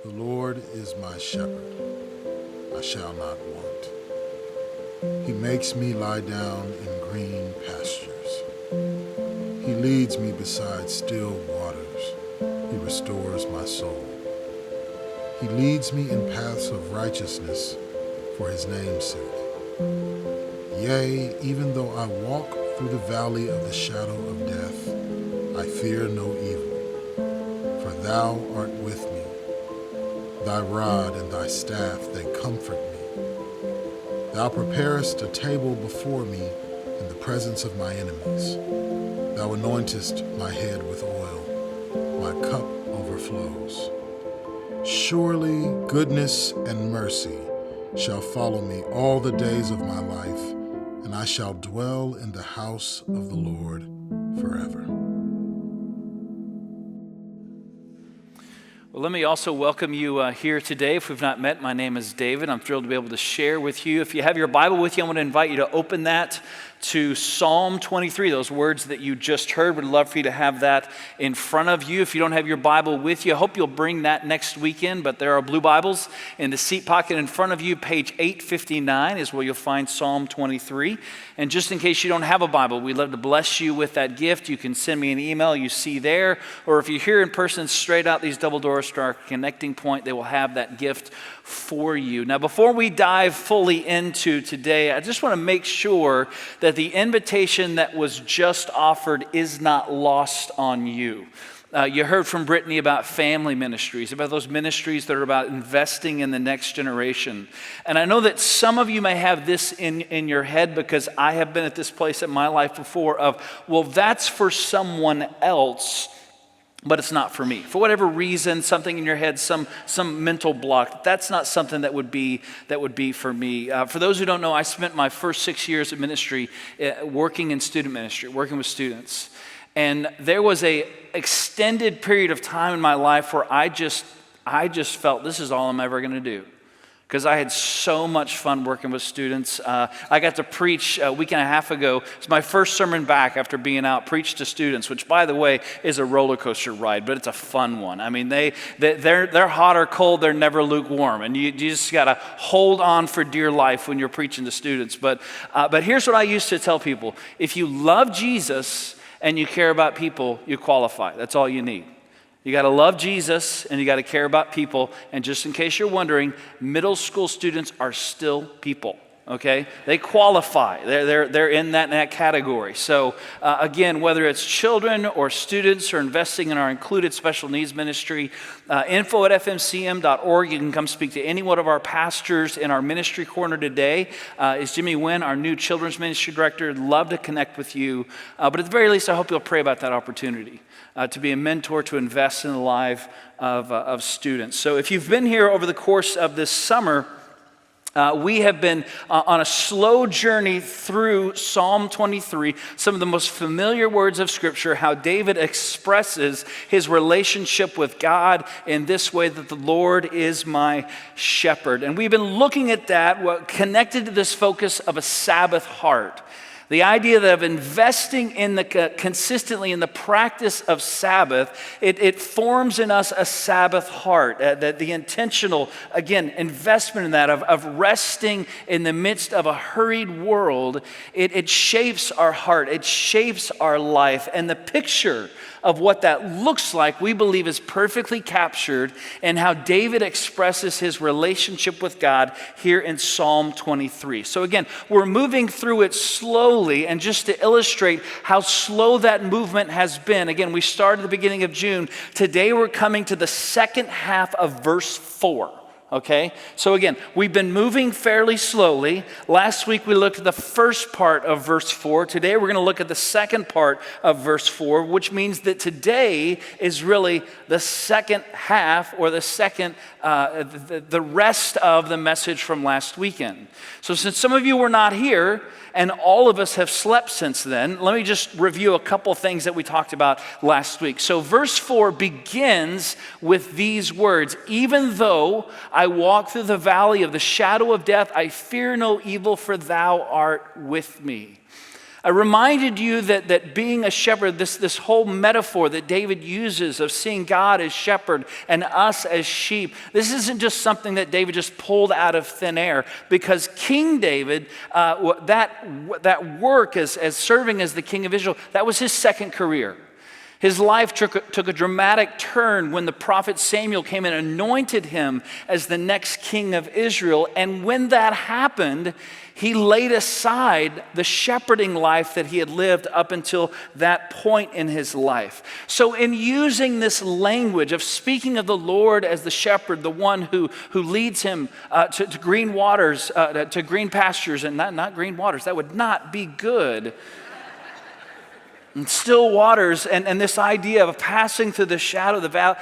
The Lord is my shepherd, I shall not want. He makes me lie down in green pastures. He leads me beside still waters. He restores my soul. He leads me in paths of righteousness for his name's sake. Yea, even though I walk through the valley of the shadow of death, I fear no evil, for thou art with me. Thy rod and thy staff, they comfort me. Thou preparest a table before me in the presence of my enemies. Thou anointest my head with oil. My cup overflows. Surely goodness and mercy shall follow me all the days of my life, and I shall dwell in the house of the Lord forever. Well, let me also welcome you here today. If we've not met, my name is David. I'm thrilled to be able to share with you. If you have your Bible with you, I want to invite you to open that to Psalm 23, those words that you just heard. Would love for you to have that in front of you. If you don't have your Bible with you, I hope you'll bring that next weekend, but there are blue Bibles in the seat pocket in front of you. Page 859 is where you'll find Psalm 23. And just in case you don't have a Bible, we'd love to bless you with that gift. You can send me an email you see there, or if you're here in person, straight out these double doors to our connecting point, they will have that gift for you. Now, before we dive fully into today, I just want to make sure that the invitation that was just offered is not lost on you. You heard from Brittany about family ministries, about those ministries that are about investing in the next generation. And I know that some of you may have this in your head, because I have been at this place in my life before of, well, that's for someone else, but it's not for me. For whatever reason, something in your head, some mental block, that's not something that would be for me. For those who don't know, I spent my first 6 years of ministry working in student ministry, working with students. And there was a extended period of time in my life where I just felt this is all I'm ever going to do. Because I had so much fun working with students. I got to preach a week and a half ago. It's my first sermon back after being out, preached to students, which, by the way, is a roller coaster ride, but it's a fun one. I mean, they're hot or cold, they're never lukewarm, and you just got to hold on for dear life when you're preaching to students. But here's what I used to tell people: if you love Jesus and you care about people, you qualify. That's all you need. You got to love Jesus and you got to care about people. And just in case you're wondering, middle school students are still people, okay? They qualify. They're in that category. So again, whether it's children or students or investing in our included special needs ministry, info@fmcm.org. You can come speak to any one of our pastors in our ministry corner today. Is Jimmy Wynn, our new children's ministry director. Love to connect with you. But at the very least, I hope you'll pray about that opportunity. To be a mentor, to invest in the life of students. So if you've been here over the course of this summer, we have been on a slow journey through Psalm 23, some of the most familiar words of Scripture, how David expresses his relationship with God in this way, that the Lord is my shepherd. And we've been looking at that, connected to this focus of a Sabbath heart. The idea that of investing in consistently in the practice of Sabbath, it forms in us a Sabbath heart. That the intentional, again, investment in that of resting in the midst of a hurried world, it shapes our heart, it shapes our life. And the picture of what that looks like, we believe, is perfectly captured in how David expresses his relationship with God here in Psalm 23. So again, we're moving through it slowly, and just to illustrate how slow that movement has been, again, we started at the beginning of June. Today we're coming to the second half of verse 4. Okay, so again, we've been moving fairly slowly. Last week we looked at the first part of verse 4. Today we're going to look at the second part of verse 4, which means that today is really the second half, or the second, the rest of the message from last weekend. So since some of you were not here, and all of us have slept since then, let me just review a couple things that we talked about last week. So verse 4 begins with these words: even though I walk through the valley of the shadow of death, I fear no evil, for thou art with me. I reminded you that being a shepherd, this whole metaphor that David uses of seeing God as shepherd and us as sheep, this isn't just something that David just pulled out of thin air, because King David, that work as serving as the king of Israel, that was his second career. His life took a dramatic turn when the prophet Samuel came and anointed him as the next king of Israel. And when that happened, he laid aside the shepherding life that he had lived up until that point in his life. So in using this language of speaking of the Lord as the shepherd, the one who leads him to green waters, to green pastures, and not green waters, that would not be good. And still waters, and this idea of passing through the shadow of the valley,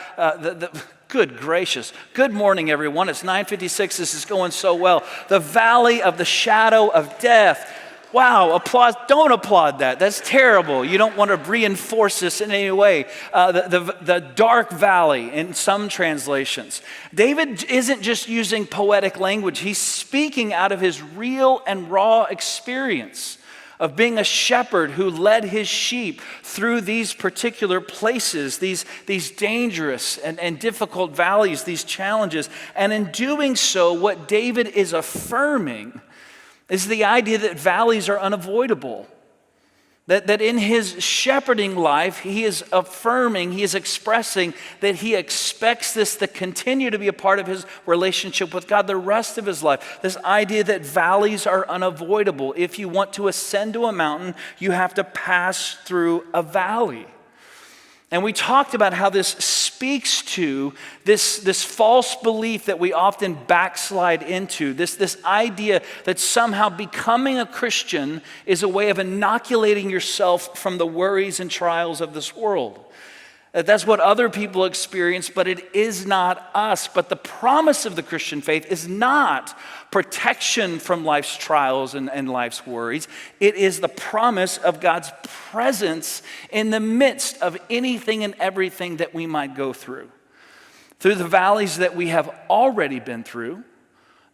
good gracious. Good morning, everyone. It's 9:56. This is going so well. The valley of the shadow of death. Wow, applause. Don't applaud that. That's terrible. You don't want to reinforce this in any way. The dark valley in some translations. David isn't just using poetic language. He's speaking out of his real and raw experience of being a shepherd who led his sheep through these particular places, these dangerous and difficult valleys, these challenges. And in doing so, what David is affirming is the idea that valleys are unavoidable. That in his shepherding life, he is affirming, he is expressing that he expects this to continue to be a part of his relationship with God the rest of his life. This idea that valleys are unavoidable. If you want to ascend to a mountain, you have to pass through a valley. And we talked about how this speaks to this false belief that we often backslide into, this idea that somehow becoming a Christian is a way of inoculating yourself from the worries and trials of this world. That's what other people experience, but it is not us. But the promise of the Christian faith is not protection from life's trials and life's worries. It is the promise of God's presence in the midst of anything and everything that we might go through. Through the valleys that we have already been through,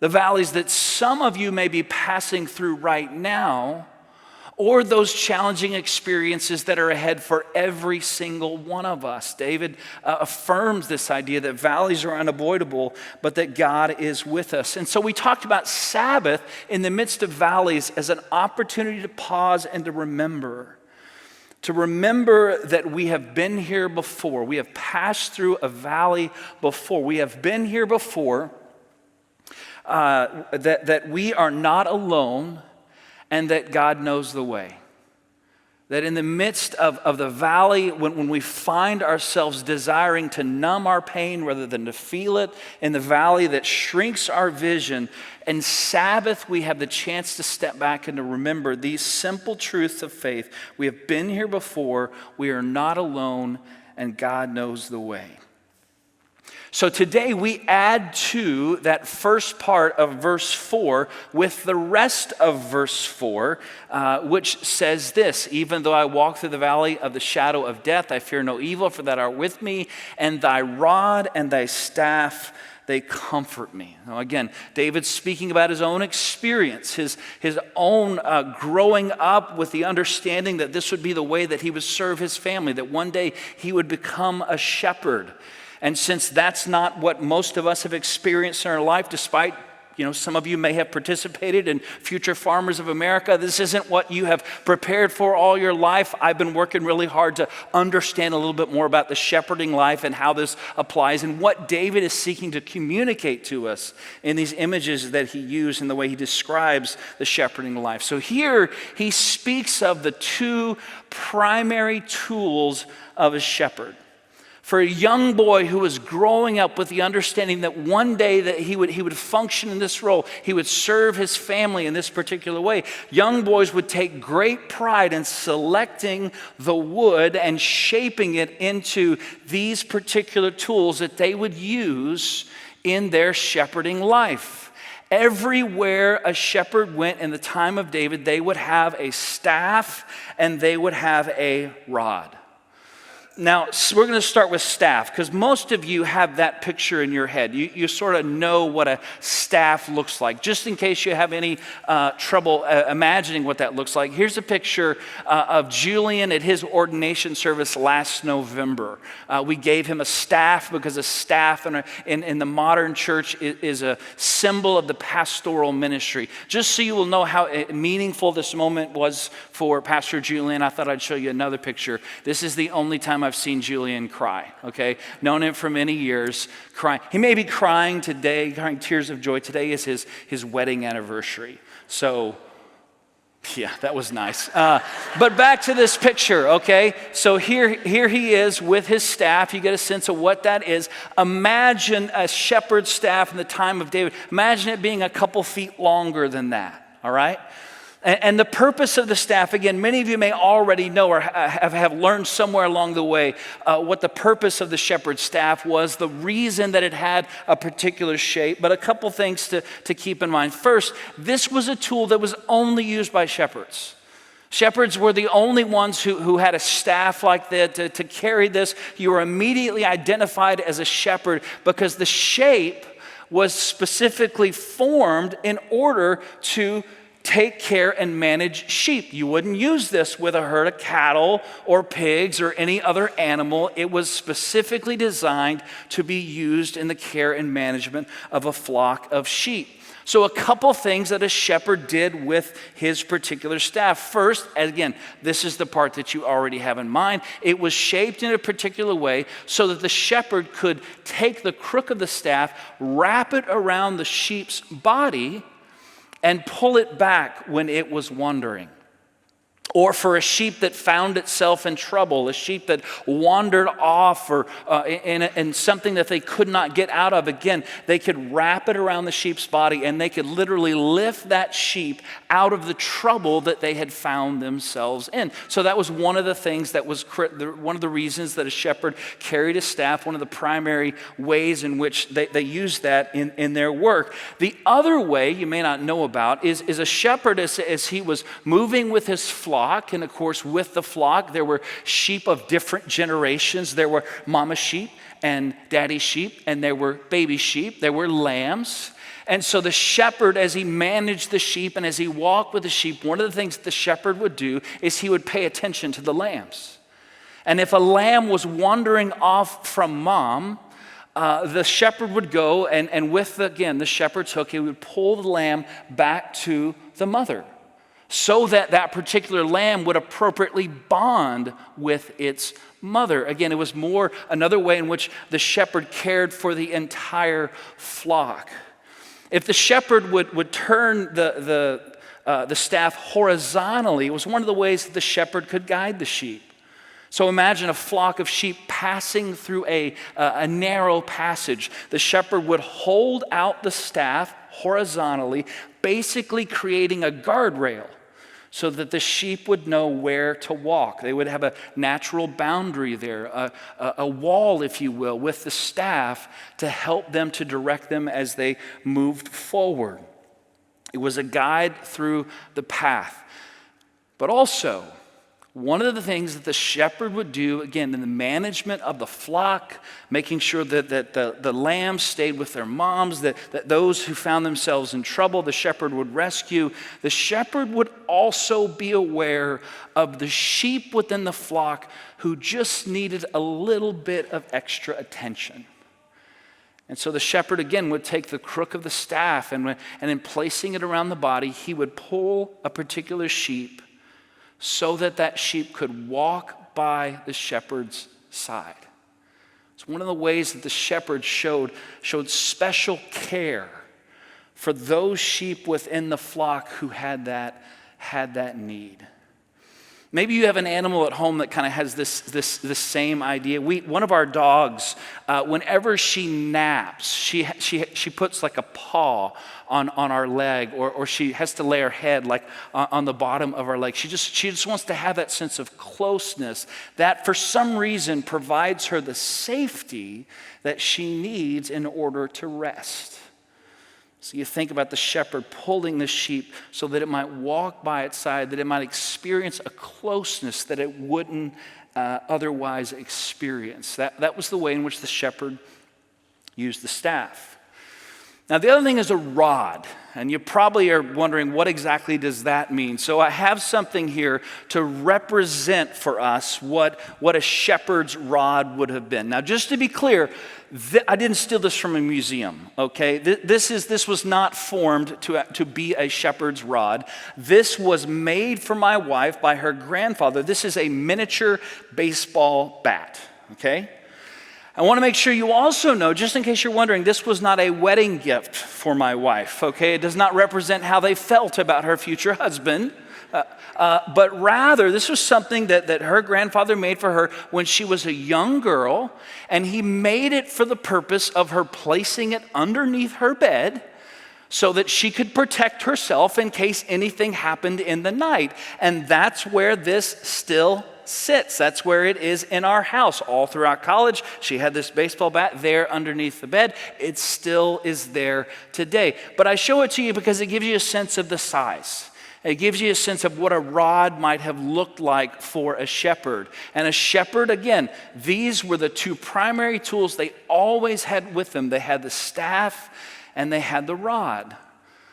the valleys that some of you may be passing through right now, or those challenging experiences that are ahead for every single one of us. David affirms this idea that valleys are unavoidable, but that God is with us. And so we talked about Sabbath in the midst of valleys as an opportunity to pause and to remember. To remember that we have been here before. We have passed through a valley before. We have been here before. That we are not alone, and that God knows the way. That in the midst of the valley, when we find ourselves desiring to numb our pain rather than to feel it, in the valley that shrinks our vision, in Sabbath we have the chance to step back and to remember these simple truths of faith. We have been here before, we are not alone, and God knows the way. So today we add to that first part of verse 4 with the rest of verse 4, which says this: even though I walk through the valley of the shadow of death, I fear no evil, for that art with me, and thy rod and thy staff, they comfort me. Now again, David's speaking about his own experience, his own growing up with the understanding that this would be the way that he would serve his family, that one day he would become a shepherd. And since that's not what most of us have experienced in our life, despite, some of you may have participated in Future Farmers of America, this isn't what you have prepared for all your life. I've been working really hard to understand a little bit more about the shepherding life and how this applies and what David is seeking to communicate to us in these images that he used and the way he describes the shepherding life. So here he speaks of the two primary tools of a shepherd. For a young boy who was growing up with the understanding that one day that he would function in this role, he would serve his family in this particular way, young boys would take great pride in selecting the wood and shaping it into these particular tools that they would use in their shepherding life. Everywhere a shepherd went in the time of David, they would have a staff and they would have a rod. Now, we're going to start with staff because most of you have that picture in your head. You sort of know what a staff looks like. Just in case you have any trouble imagining what that looks like, here's a picture of Julian at his ordination service last November. We gave him a staff because a staff in the modern church is a symbol of the pastoral ministry. Just so you will know how meaningful this moment was for Pastor Julian, I thought I'd show you another picture. This is the only time I've seen Julian cry, okay? Known him for many years, crying. He may be crying today, crying tears of joy. Today is his wedding anniversary. So, yeah, that was nice. But back to this picture, okay? So here he is with his staff. You get a sense of what that is. Imagine a shepherd's staff in the time of David. Imagine it being a couple feet longer than that, all right? And the purpose of the staff, again, many of you may already know or have learned somewhere along the way what the purpose of the shepherd's staff was, the reason that it had a particular shape, but a couple things to keep in mind. First, this was a tool that was only used by shepherds. Shepherds were the only ones who had a staff like that to carry this. You were immediately identified as a shepherd because the shape was specifically formed in order to take care and manage sheep. You wouldn't use this with a herd of cattle or pigs or any other animal. It was specifically designed to be used in the care and management of a flock of sheep. So a couple things that a shepherd did with his particular staff. First, again, this is the part that you already have in mind. It was shaped in a particular way so that the shepherd could take the crook of the staff, wrap it around the sheep's body, and pull it back when it was wandering. Or for a sheep that found itself in trouble, a sheep that wandered off or in something that they could not get out of, again, they could wrap it around the sheep's body and they could literally lift that sheep out of the trouble that they had found themselves in. So that was one of the things that was one of the reasons that a shepherd carried a staff, one of the primary ways in which they used that in their work. The other way you may not know about is a shepherd as he was moving with his flock. And of course, with the flock, there were sheep of different generations. There were mama sheep and daddy sheep, and there were baby sheep. There were lambs. And so the shepherd, as he managed the sheep and as he walked with the sheep, one of the things the shepherd would do is he would pay attention to the lambs. And if a lamb was wandering off from mom, the shepherd would go and with, the shepherd's hook, he would pull the lamb back to the mother, so that that particular lamb would appropriately bond with its mother. Again, it was more another way in which the shepherd cared for the entire flock. If the shepherd would turn the staff horizontally, it was one of the ways that the shepherd could guide the sheep. So imagine a flock of sheep passing through a narrow passage. The shepherd would hold out the staff horizontally, basically creating a guardrail so that the sheep would know where to walk. They would have a natural boundary there, a wall, if you will, with the staff to help them, to direct them as they moved forward. It was a guide through the path. But also, one of the things that the shepherd would do, again, in the management of the flock, making sure that the lambs stayed with their moms, that those who found themselves in trouble, the shepherd would rescue. The shepherd would also be aware of the sheep within the flock who just needed a little bit of extra attention. And so the shepherd, again, would take the crook of the staff and in placing it around the body, he would pull a particular sheep so that that sheep could walk by the shepherd's side. It's one of the ways that the shepherd showed special care for those sheep within the flock who had that need. Maybe you have an animal at home that kind of has this same idea. One of our dogs, whenever she naps, she puts like a paw on our leg, or she has to lay her head like on the bottom of our leg. She just wants to have that sense of closeness that for some reason provides her the safety that she needs in order to rest. So you think about the shepherd pulling the sheep so that it might walk by its side, that it might experience a closeness that it wouldn't otherwise experience. That was the way in which the shepherd used the staff. Now, the other thing is a rod, and you probably are wondering, what exactly does that mean? So I have something here to represent for us what a shepherd's rod would have been. Now, just to be clear, I didn't steal this from a museum, okay? This was not formed to be a shepherd's rod. This was made for my wife by her grandfather. This is a miniature baseball bat, okay? I want to make sure you also know, just in case you're wondering, this was not a wedding gift for my wife, okay? It does not represent how they felt about her future husband, but rather this was something that her grandfather made for her when she was a young girl, and he made it for the purpose of her placing it underneath her bed so that she could protect herself in case anything happened in the night. And that's where this still sits. That's where it is in our house. All throughout college, she had this baseball bat there underneath the bed. It still is there today. But I show it to you because it gives you a sense of the size. It gives you a sense of what a rod might have looked like for a shepherd. And a shepherd, again, these were the two primary tools they always had with them. They had the staff and they had the rod.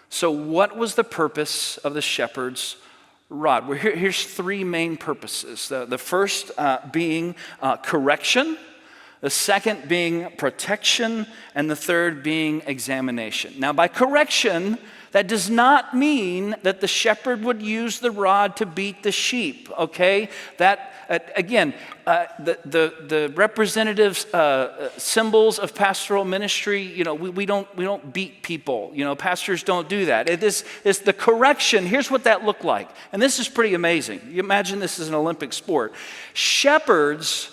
So what was the purpose of the shepherd's rod? Well, here's three main purposes. The first being correction, the second being protection, and the third being examination. Now, by correction, that does not mean that the shepherd would use the rod to beat the sheep, okay? That, again, the representative symbols of pastoral ministry, you know, we don't beat people. You know, pastors don't do that. It is the correction. Here's what that looked like. And this is pretty amazing. You imagine this is an Olympic sport. Shepherds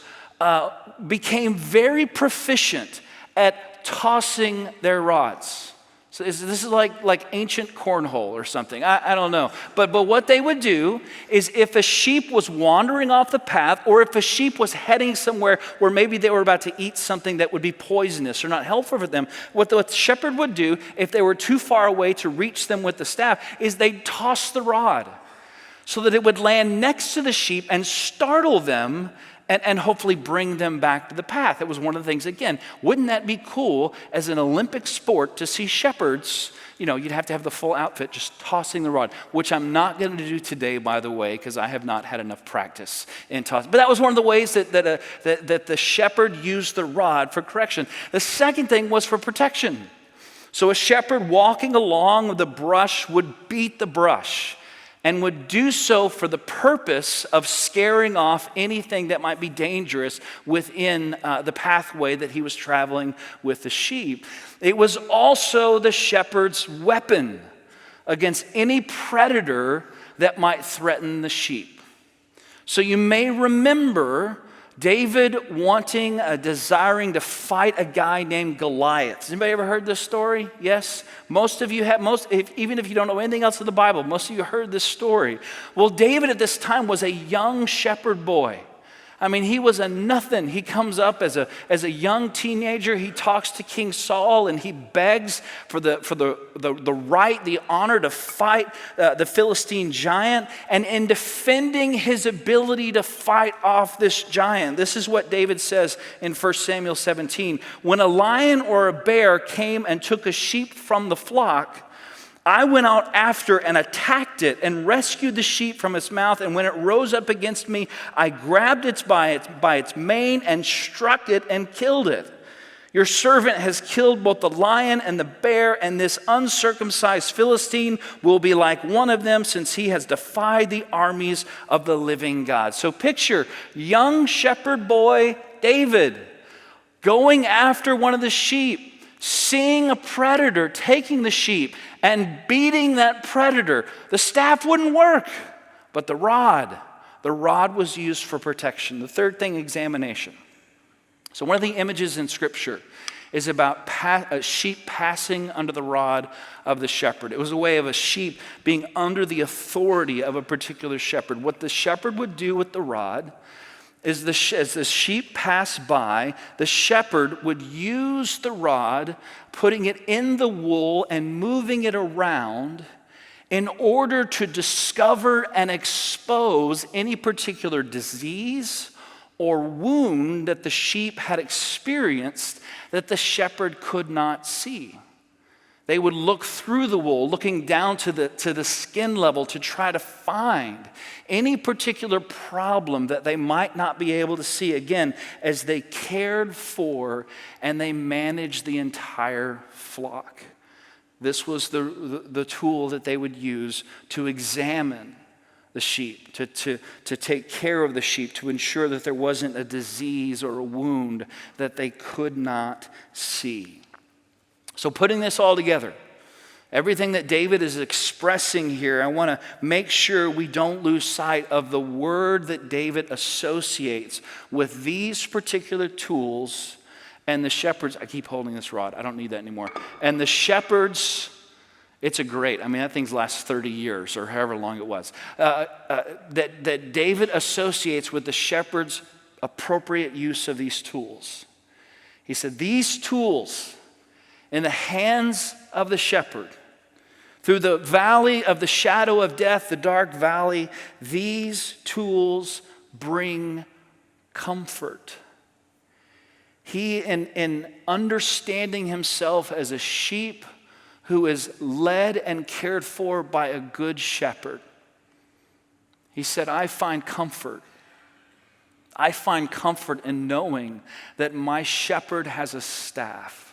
became very proficient at tossing their rods. So this is like ancient cornhole or something. I don't know. But what they would do is if a sheep was wandering off the path, or if a sheep was heading somewhere where maybe they were about to eat something that would be poisonous or not helpful for them, what the shepherd would do if they were too far away to reach them with the staff is they'd toss the rod so that it would land next to the sheep and startle them and hopefully bring them back to the path. It was one of the things, again, wouldn't that be cool as an Olympic sport to see shepherds, you know, you'd have to have the full outfit just tossing the rod, which I'm not going to do today, by the way, because I have not had enough practice in tossing. But that was one of the ways that the shepherd used the rod for correction. The second thing was for protection. So a shepherd walking along the brush would beat the brush, and would do so for the purpose of scaring off anything that might be dangerous within the pathway that he was traveling with the sheep. It was also the shepherd's weapon against any predator that might threaten the sheep. So you may remember David desiring to fight a guy named Goliath. Has anybody ever heard this story? Yes? Most of you have, even if you don't know anything else of the Bible, most of you heard this story. Well, David at this time was a young shepherd boy. I mean, he was a nothing. He comes up as a young teenager. He talks to King Saul and he begs for the right, the honor to fight the Philistine giant. And in defending his ability to fight off this giant, this is what David says in 1 Samuel 17. When a lion or a bear came and took a sheep from the flock, I went out after and attacked it and rescued the sheep from its mouth. And when it rose up against me, I grabbed it by its mane and struck it and killed it. Your servant has killed both the lion and the bear, and this uncircumcised Philistine will be like one of them, since he has defied the armies of the living God. So picture young shepherd boy David going after one of the sheep, seeing a predator taking the sheep and beating that predator. The staff wouldn't work, but the rod was used for protection. The third thing, examination. So one of the images in Scripture is about a sheep passing under the rod of the shepherd. It was a way of a sheep being under the authority of a particular shepherd. What the shepherd would do with the rod is as the sheep passed by, the shepherd would use the rod, putting it in the wool and moving it around in order to discover and expose any particular disease or wound that the sheep had experienced that the shepherd could not see. They would look through the wool, looking down to the skin level to try to find any particular problem that they might not be able to see, again, as they cared for and they managed the entire flock. This was the tool that they would use to examine the sheep, to take care of the sheep, to ensure that there wasn't a disease or a wound that they could not see. So putting this all together, everything that David is expressing here, I want to make sure we don't lose sight of the word that David associates with these particular tools and the shepherds. I keep holding this rod. I don't need that anymore. And the shepherds, it's that thing's last 30 years or however long it was, that David associates with the shepherds' appropriate use of these tools. He said, these tools in the hands of the shepherd, through the valley of the shadow of death, the dark valley, these tools bring comfort. He, in understanding himself as a sheep who is led and cared for by a good shepherd, he said, I find comfort. I find comfort in knowing that my shepherd has a staff.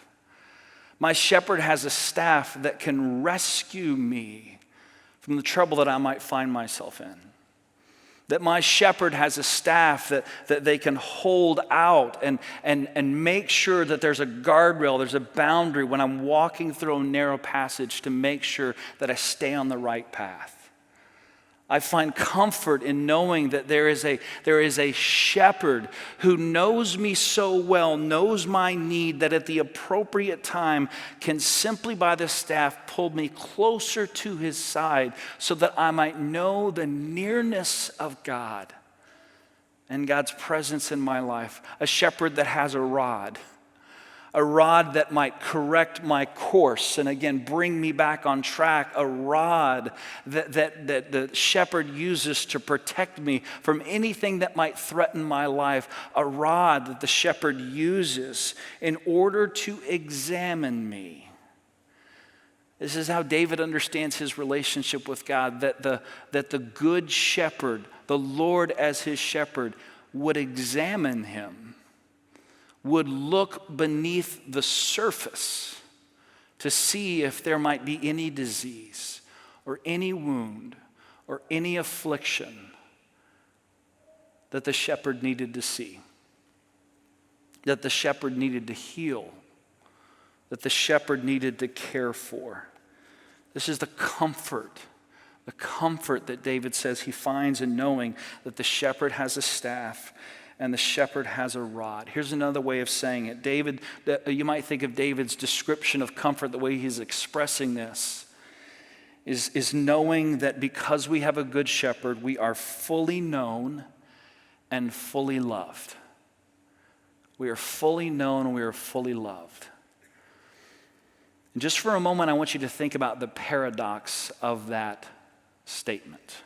My shepherd has a staff that can rescue me from the trouble that I might find myself in. That my shepherd has a staff that they can hold out and make sure that there's a guardrail, there's a boundary when I'm walking through a narrow passage to make sure that I stay on the right path. I find comfort in knowing that there is a shepherd who knows me so well, knows my need, that at the appropriate time can simply by the staff pull me closer to his side so that I might know the nearness of God and God's presence in my life. A shepherd that has a rod that might correct my course and again bring me back on track, a rod that the shepherd uses to protect me from anything that might threaten my life, a rod that the shepherd uses in order to examine me. This is how David understands his relationship with God, that the good shepherd, the Lord as his shepherd, would examine him, would look beneath the surface to see if there might be any disease or any wound or any affliction that the shepherd needed to see, that the shepherd needed to heal, that the shepherd needed to care for. This is the comfort that David says he finds in knowing that the shepherd has a staff and the shepherd has a rod. Here's another way of saying it. David, you might think of David's description of comfort, the way he's expressing this, is knowing that because we have a good shepherd, we are fully known and fully loved. We are fully known and we are fully loved. And just for a moment, I want you to think about the paradox of that statement.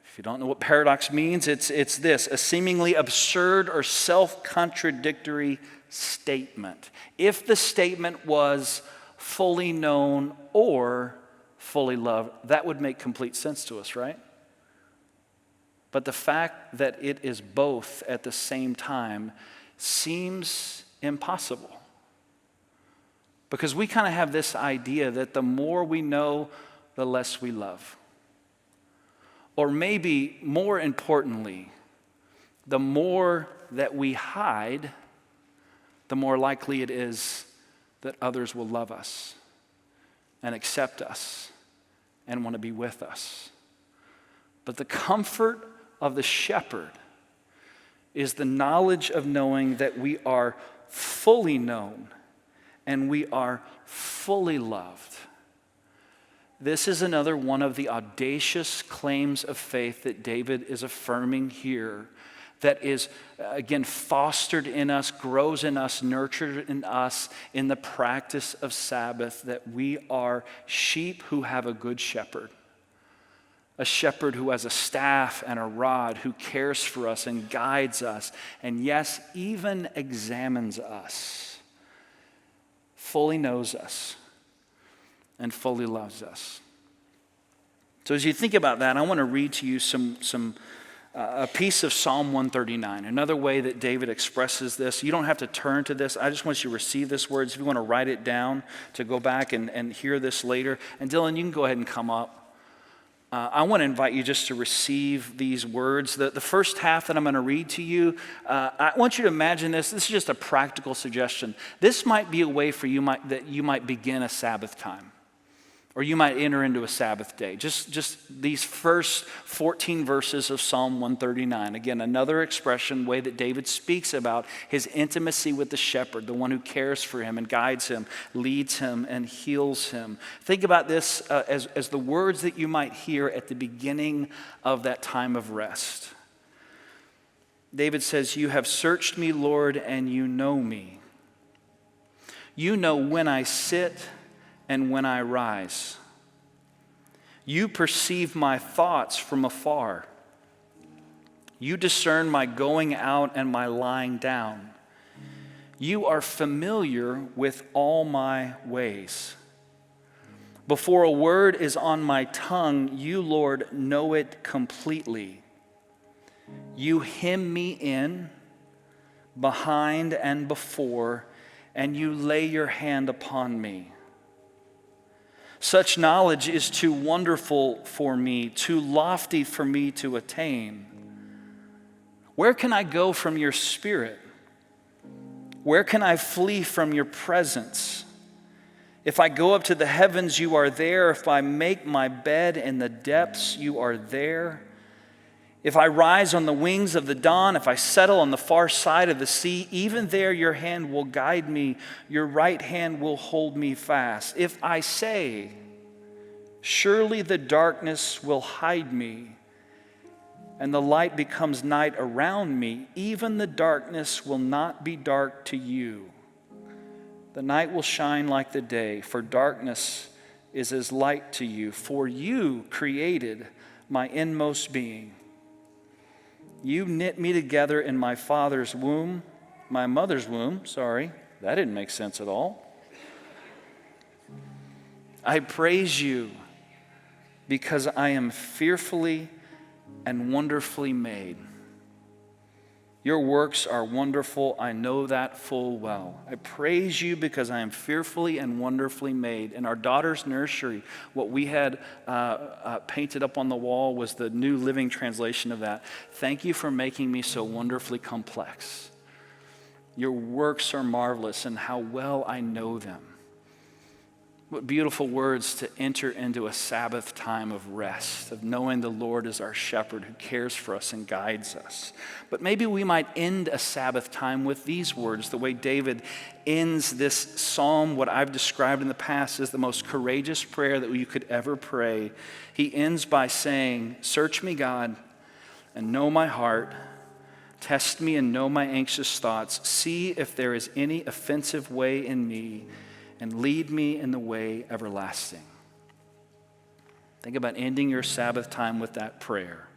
If you don't know what paradox means, it's this: a seemingly absurd or self-contradictory statement. If the statement was fully known or fully loved, that would make complete sense to us, right? But the fact that it is both at the same time seems impossible. Because we kind of have this idea that the more we know, the less we love. Or maybe more importantly, the more that we hide, the more likely it is that others will love us and accept us and want to be with us. But the comfort of the shepherd is the knowledge of knowing that we are fully known and we are fully loved. This is another one of the audacious claims of faith that David is affirming here, that is, again, fostered in us, grows in us, nurtured in us in the practice of Sabbath, that we are sheep who have a good shepherd. A shepherd who has a staff and a rod, who cares for us and guides us, and yes, even examines us, fully knows us, and fully loves us. So as you think about that, I want to read to you a piece of Psalm 139, another way that David expresses this. You don't have to turn to this. I just want you to receive this words. If you want to write it down to go back and hear this later. And Dylan, you can go ahead and come up. I want to invite you just to receive these words. The first half that I'm going to read to you, I want you to imagine this. This is just a practical suggestion. This might be a way for you that you might begin a Sabbath time, or you might enter into a Sabbath day. Just these first 14 verses of Psalm 139. Again, another expression, way that David speaks about his intimacy with the shepherd, the one who cares for him and guides him, leads him, and heals him. Think about this as the words that you might hear at the beginning of that time of rest. David says, "You have searched me, Lord, and you know me. You know when I sit and when I rise. You perceive my thoughts from afar. You discern my going out and my lying down. You are familiar with all my ways. Before a word is on my tongue, you, Lord, know it completely. You hem me in, behind and before, and you lay your hand upon me. Such knowledge is too wonderful for me, too lofty for me to attain. Where can I go from your spirit? Where can I flee from your presence? If I go up to the heavens, you are there. If I make my bed in the depths, you are there. If I rise on the wings of the dawn, if I settle on the far side of the sea, even there your hand will guide me, your right hand will hold me fast. If I say, surely the darkness will hide me, and the light becomes night around me, even the darkness will not be dark to you. The night will shine like the day, for darkness is as light to you. For you created my inmost being. You knit me together in my mother's womb, that didn't make sense at all. I praise you because I am fearfully and wonderfully made. Your works are wonderful, I know that full well. I praise you because I am fearfully and wonderfully made. In our daughter's nursery, what we had painted up on the wall was the New Living Translation of that. Thank you for making me so wonderfully complex. Your works are marvelous, and how well I know them. What beautiful words to enter into a Sabbath time of rest, of knowing the Lord is our shepherd who cares for us and guides us. But maybe we might end a Sabbath time with these words, the way David ends this psalm, what I've described in the past as the most courageous prayer that you could ever pray. He ends by saying, "Search me, God, and know my heart. Test me and know my anxious thoughts. See if there is any offensive way in me, and lead me in the way everlasting." Think about ending your Sabbath time with that prayer.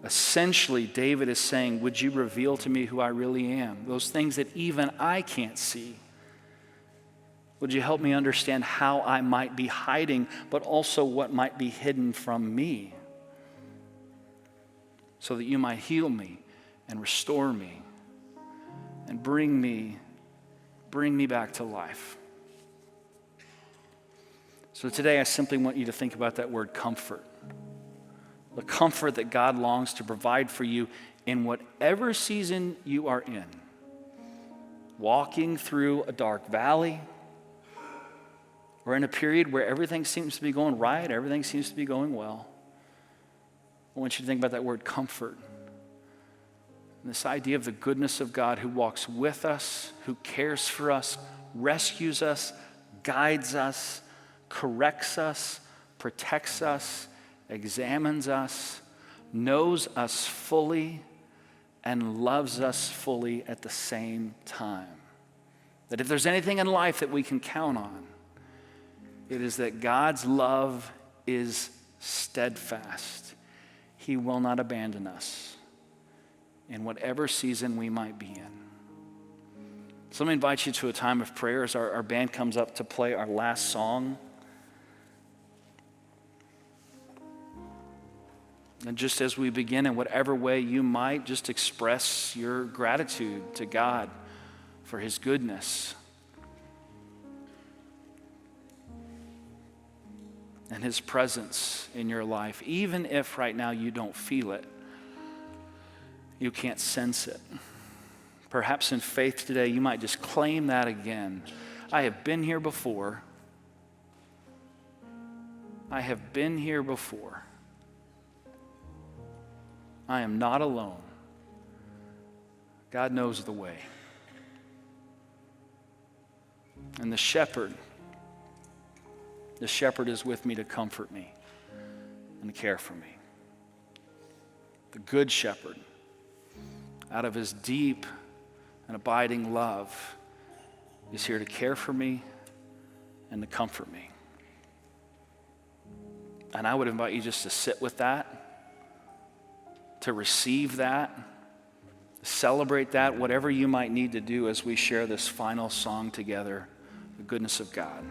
Essentially, David is saying, would you reveal to me who I really am? Those things that even I can't see. Would you help me understand how I might be hiding, but also what might be hidden from me, so that you might heal me and restore me and bring me back to life. So today I simply want you to think about that word comfort. The comfort that God longs to provide for you in whatever season you are in. Walking through a dark valley, or in a period where everything seems to be going right, everything seems to be going well. I want you to think about that word comfort. And this idea of the goodness of God who walks with us, who cares for us, rescues us, guides us, corrects us, protects us, examines us, knows us fully, and loves us fully at the same time. That if there's anything in life that we can count on, it is that God's love is steadfast. He will not abandon us in whatever season we might be in. So let me invite you to a time of prayer as our band comes up to play our last song. And just as we begin, in whatever way you might, just express your gratitude to God for his goodness and his presence in your life. Even if right now you don't feel it, you can't sense it. Perhaps in faith today, you might just claim that again. I have been here before. I have been here before. I am not alone. God knows the way. And the shepherd is with me to comfort me and care for me. The good shepherd, out of his deep and abiding love, is here to care for me and to comfort me. And I would invite you just to sit with that, to receive that, celebrate that, whatever you might need to do as we share this final song together, the goodness of God.